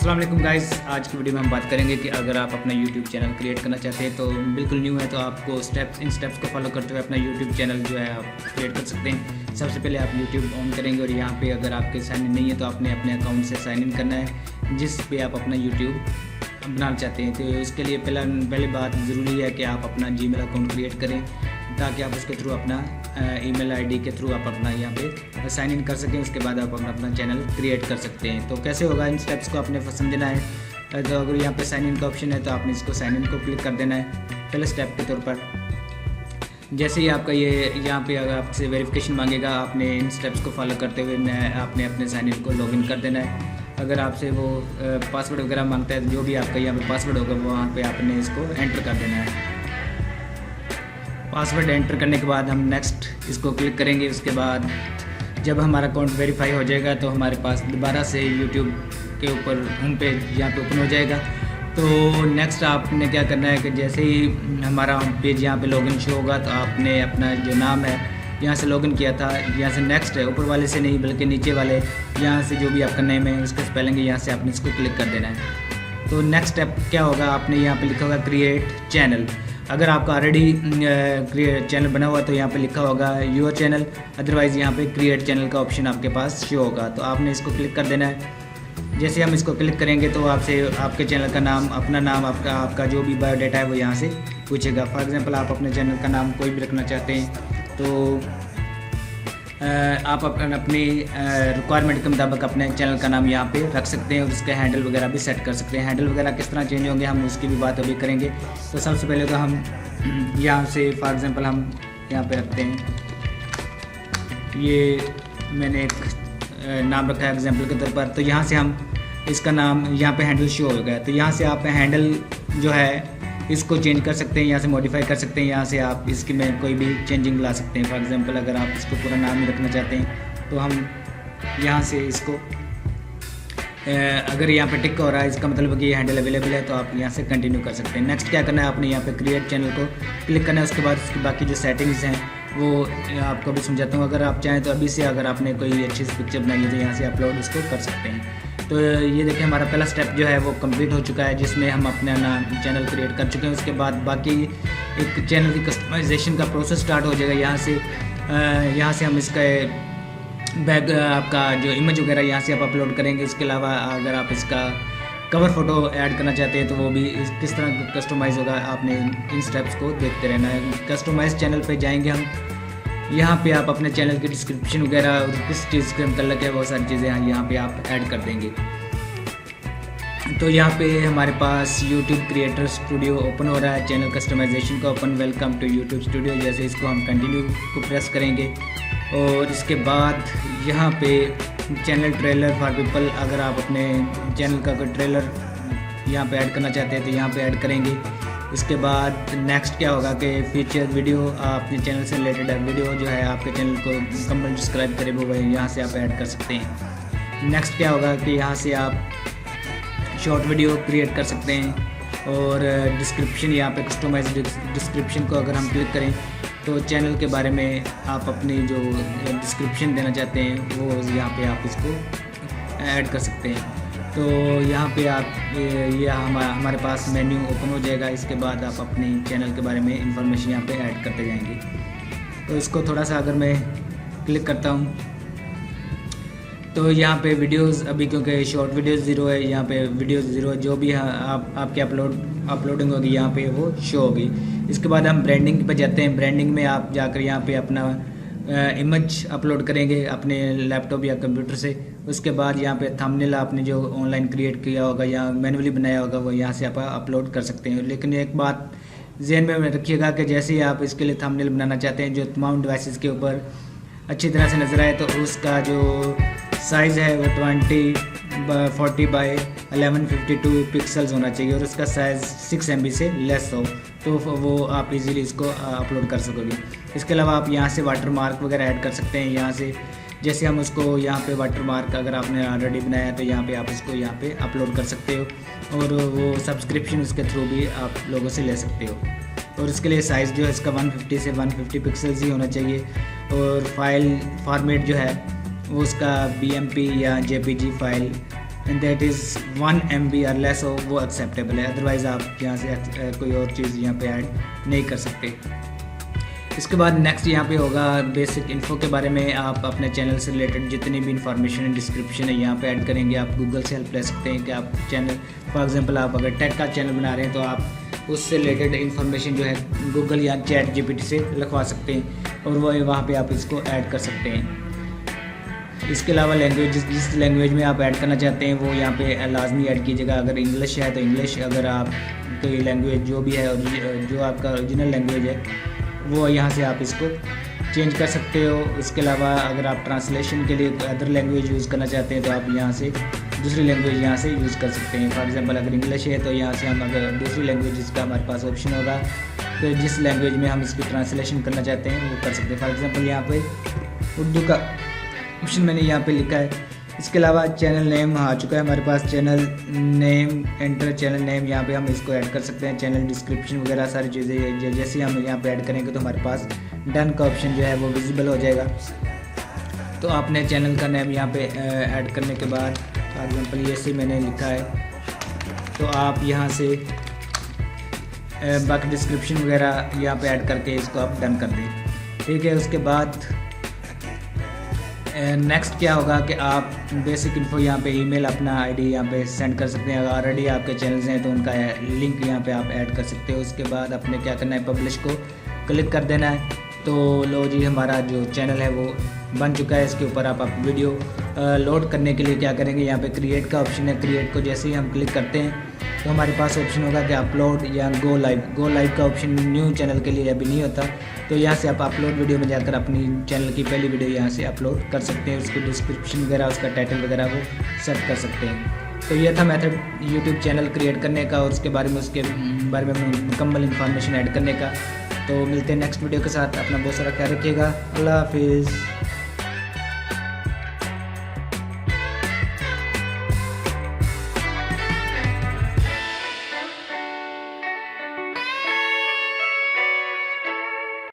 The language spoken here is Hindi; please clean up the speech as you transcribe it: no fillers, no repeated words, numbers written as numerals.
अस्सलाम वालेकुम गाइस। आज की वीडियो में हम बात करेंगे कि अगर आप अपना यूट्यूब चैनल क्रिएट करना चाहते हैं तो बिल्कुल न्यू है तो आपको इन स्टेप्स को फॉलो करते हुए अपना यूट्यूब चैनल जो है आप क्रिएट कर सकते हैं। सबसे पहले आप यूट्यूब ऑन करेंगे और यहाँ पे अगर आपके साइन इन नहीं है तो आपने अपने अकाउंट से साइन इन करना है जिस पे आप अपना यूट्यूब बनाना चाहते हैं। तो इसके लिए पहली बात ज़रूरी है कि आप अपना जीमेल अकाउंट क्रिएट करें ताकि आप उसके थ्रू अपना ईमेल आईडी के थ्रू आप अपना यहाँ पे साइन इन कर सकें। उसके बाद आप अपना चैनल क्रिएट कर सकते हैं। तो कैसे होगा, इन स्टेप्स को आपने समझना है। तो अगर यहाँ पे साइन इन का ऑप्शन है तो आपने इसको साइन इन को क्लिक कर देना है पहले स्टेप के तौर पर। जैसे ही आपका ये यहाँ पे अगर आपसे वेरिफिकेशन मांगेगा, आपने इन स्टेप्स को फॉलो करते हुए आपने अपने साइन इन को लॉगिन कर देना है। अगर आपसे वो पासवर्ड वगैरह मांगता है, जो भी आपका यहाँ पे पासवर्ड होगा वो वहाँ पे आपने इसको एंटर कर देना है। पासवर्ड एंटर करने के बाद हम नेक्स्ट इसको क्लिक करेंगे। उसके बाद जब हमारा अकाउंट वेरीफाई हो जाएगा तो हमारे पास दोबारा से यूट्यूब के ऊपर होम पेज यहाँ पे ओपन हो जाएगा। तो नेक्स्ट आपने क्या करना है कि जैसे ही हमारा होम पेज यहाँ पे लॉगिन शो होगा तो आपने अपना जो नाम है यहाँ से लॉगिन किया था, यहाँ से नेक्स्ट है, ऊपर वाले से नहीं बल्कि नीचे वाले यहाँ से जो भी आपका नेम है उसका स्पेलिंग है, यहाँ से आपने इसको क्लिक कर देना है। तो नेक्स्ट स्टेप क्या होगा, आपने यहाँ पे लिखा होगा क्रिएट चैनल। अगर आपका ऑलरेडी चैनल बना हुआ तो यहाँ पे लिखा होगा योर चैनल, अदरवाइज़ यहाँ पे क्रिएट चैनल का ऑप्शन आपके पास शो होगा। तो आपने इसको क्लिक कर देना है। जैसे हम इसको क्लिक करेंगे तो आपसे आपके चैनल का नाम, अपना नाम, आपका जो भी बायोडाटा है वो यहाँ से पूछेगा। फॉर एग्जांपल आप अपने चैनल का नाम कोई भी रखना चाहते हैं तो आप अपनी रिक्वायरमेंट के मुताबिक अपने चैनल का नाम यहाँ पे रख सकते हैं और उसके हैंडल वगैरह भी सेट कर सकते हैं। हैंडल वगैरह किस तरह चेंज होंगे हम उसकी भी बात अभी करेंगे। तो सबसे पहले तो हम यहाँ से फॉर एग्जांपल हम यहाँ पे रखते हैं, ये मैंने एक नाम रखा है एग्जांपल के तौर पर। तो यहाँ से हम इसका नाम यहाँ पे हैंडल शो हो गया। तो यहाँ से आप हैंडल जो है इसको चेंज कर सकते हैं, यहाँ से मॉडिफाई कर सकते हैं। यहाँ से आप इसकी में कोई भी चेंजिंग ला सकते हैं। फॉर एग्जांपल अगर आप इसको पूरा नाम ही रखना चाहते हैं तो हम यहाँ से इसको अगर यहाँ पे टिक हो रहा है इसका मतलब कि ये हैंडल अवेलेबल है तो आप यहाँ से कंटिन्यू कर सकते हैं। नेक्स्ट क्या करना है, आपने यहाँ पे क्रिएट चैनल को क्लिक करना है। उसके बाद उसकी बाकी जो सेटिंग्स हैं वो आपको भी समझाता हूँ। अगर आप चाहें तो अभी से अगर आपने कोई अच्छी सी पिक्चर बनाई है तो यहाँ से अपलोड इसको कर सकते हैं। तो ये देखिए हमारा पहला स्टेप जो है वो कंप्लीट हो चुका है जिसमें हम अपना चैनल क्रिएट कर चुके हैं। उसके बाद बाकी एक चैनल की कस्टमाइजेशन का प्रोसेस स्टार्ट हो जाएगा। यहाँ से हम इसका बैक आपका जो इमेज वगैरह यहाँ से आप अपलोड करेंगे। इसके अलावा अगर आप इसका कवर फ़ोटो ऐड करना चाहते हैं तो वो भी किस तरह कस्टमाइज़ होगा, आपने इन स्टेप्स को देखते रहना है। कस्टमाइज चैनल पे जाएंगे हम, यहाँ पे आप अपने चैनल की डिस्क्रिप्शन वगैरह और किस चीज़ के मतलब है वो सारी चीज़ें यहाँ पे आप ऐड कर देंगे। तो यहाँ पे हमारे पास YouTube क्रिएटर स्टूडियो ओपन हो रहा है, चैनल कस्टमाइजेशन का open. Welcome to YouTube studio, जैसे इसको हम कंटिन्यू को प्रेस करेंगे और इसके बाद यहाँ पे चैनल ट्रेलर फॉर पीपल, अगर आप अपने चैनल का कोई ट्रेलर यहाँ पे ऐड करना चाहते हैं तो यहाँ पे ऐड करेंगे। इसके बाद नेक्स्ट क्या होगा कि फीचर वीडियो, अपने चैनल से रिलेटेड वीडियो जो है आपके चैनल को मुकम्मल डिस्क्राइब करे वो यहाँ से आप ऐड कर सकते हैं। नेक्स्ट क्या होगा कि यहाँ से आप शॉर्ट वीडियो क्रिएट कर सकते हैं और डिस्क्रिप्शन, यहाँ पे कस्टमाइज डिस्क्रिप्शन को अगर हम क्लिक करें तो चैनल के बारे में आप अपनी जो डिस्क्रिप्शन देना चाहते हैं वो यहाँ पे आप इसको ऐड कर सकते हैं। तो यहाँ पे आप ये हमारे पास मेन्यू ओपन हो जाएगा। इसके बाद आप अपनी चैनल के बारे में इंफॉर्मेशन यहाँ पे ऐड करते जाएंगे। तो इसको थोड़ा सा अगर मैं क्लिक करता हूँ तो यहाँ पे वीडियोस अभी क्योंकि शॉर्ट वीडियोस 0 है, यहाँ पे वीडियोस 0 जो भी आपकी अपलोडिंग होगी यहाँ पे वो शो होगी। इसके बाद हम ब्रांडिंग पे जाते हैं। ब्रांडिंग में आप जाकर यहाँ पे अपना इमेज अपलोड करेंगे अपने लैपटॉप या कंप्यूटर से। उसके बाद यहाँ पे थंबनेल आपने जो ऑनलाइन क्रिएट किया होगा या मैनुअली बनाया होगा वो यहाँ से आप अपलोड कर सकते हैं। लेकिन एक बात ज़हन में रखिएगा कि जैसे ही आप इसके लिए थंबनेल बनाना चाहते हैं जो तमाम डिवाइसेस के ऊपर अच्छी तरह से नज़र आए तो उसका जो साइज़ है वो 20x40 बाई 1152 पिक्सल्स होना चाहिए और उसका साइज़ 6 MB से लेस हो तो वो आप इजीली इसको अपलोड कर सकोगे। इसके अलावा आप यहाँ से वाटर मार्क वगैरह ऐड कर सकते हैं। यहाँ से जैसे हम उसको यहाँ पे वाटर मार्क अगर आपने ऑलरेडी बनाया है तो यहाँ पे आप इसको यहाँ पे अपलोड कर सकते हो और वो सब्सक्रिप्शन उसके थ्रू भी आप लोगों से ले सकते हो। और इसके लिए साइज़ जो है इसका 150 से 150 पिक्सल्स ही होना चाहिए और फाइल फॉर्मेट जो है वो उसका BMP या JPG file that is 1 MB और लेस हो वो एक्सेप्टेबल है, अदरवाइज़ आप यहाँ से कोई और चीज़ यहाँ पे ऐड नहीं कर सकते। इसके बाद नेक्स्ट यहाँ पे होगा बेसिक इन्फो के बारे में। आप अपने चैनल से रिलेटेड जितनी भी इंफॉर्मेशन है, डिस्क्रिप्शन है, यहाँ पे ऐड करेंगे। आप गूगल से हेल्प ले सकते हैं कि आप चैनल, फॉर एग्जांपल आप अगर टेक का चैनल बना रहे हैं तो आप उससे रिलेटेड इन्फॉर्मेशन जो है गूगल या चैट GPT से लिखवा सकते हैं और वो वहाँ पे आप इसको ऐड कर सकते हैं। इसके अलावा लैंग्वेज, जिस लैंग्वेज में आप ऐड करना चाहते हैं वो यहाँ पे लाजमी ऐड कीजिएगा। अगर इंग्लिश है तो इंग्लिश, अगर आप कोई लैंग्वेज जो भी है और जो आपका ओरिजिनल लैंग्वेज है वो यहाँ से आप इसको चेंज कर सकते हो। इसके अलावा अगर आप ट्रांसलेशन के लिए अदर लैंग्वेज यूज़ करना चाहते हैं तो आप यहाँ से दूसरी लैंग्वेज यहाँ से यूज़ कर सकते हैं। फॉर एग्जांपल अगर इंग्लिश है तो यहाँ से हम अगर दूसरी लैंग्वेज का हमारे पास ऑप्शन होगा तो जिस लैंग्वेज में हम इसकी ट्रांसलेशन करना चाहते हैं वो कर सकते हैं। फॉर एग्जांपल यहाँ पे उर्दू का ऑप्शन मैंने यहाँ पे लिखा है। इसके अलावा चैनल नेम आ चुका है हमारे पास, channel name, enter channel name, यहाँ पे हम इसको ऐड कर सकते हैं। चैनल डिस्क्रिप्शन वगैरह सारी चीज़ें जैसे हम यहाँ पे ऐड करेंगे तो हमारे पास डन का ऑप्शन जो है वो विजिबल हो जाएगा। तो आपने चैनल का नेम यहाँ पे ऐड करने के बाद, फॉर एग्जांपल ये से मैंने लिखा है, तो आप यहाँ से बाकी डिस्क्रिप्शन वगैरह यहाँ पे ऐड करके इसको आप डन कर दें। ठीक है, उसके बाद नेक्स्ट क्या होगा कि आप बेसिक इन्फो यहाँ पे ईमेल, अपना आईडी यहाँ पे सेंड कर सकते हैं। अगर ऑलरेडी आपके चैनल्स हैं तो उनका लिंक यहाँ पे आप ऐड कर सकते हो। उसके बाद आपने क्या करना है, पब्लिश को क्लिक कर देना है। तो लो जी, हमारा जो चैनल है वो बन चुका है। इसके ऊपर आप वीडियो लोड करने के लिए क्या करेंगे, यहाँ पे क्रिएट का ऑप्शन है। क्रिएट को जैसे ही हम क्लिक करते हैं तो हमारे पास ऑप्शन होगा कि अपलोड या गो लाइव। गो लाइव का ऑप्शन न्यू चैनल के लिए अभी नहीं होता, तो यहाँ से आप अपलोड वीडियो में जाकर अपनी चैनल की पहली वीडियो यहाँ से अपलोड कर सकते हैं। उसकी डिस्क्रिप्शन वगैरह, उसका टाइटल वगैरह वो सेट कर सकते हैं। तो ये था मेथड यूट्यूब चैनल क्रिएट करने का और उसके बारे में मुकम्मल इन्फॉर्मेशन ऐड करने का। तो मिलते हैं नेक्स्ट वीडियो के साथ। अपना बहुत सारा ख्याल रखिएगा। अल्लाह हाफिज़।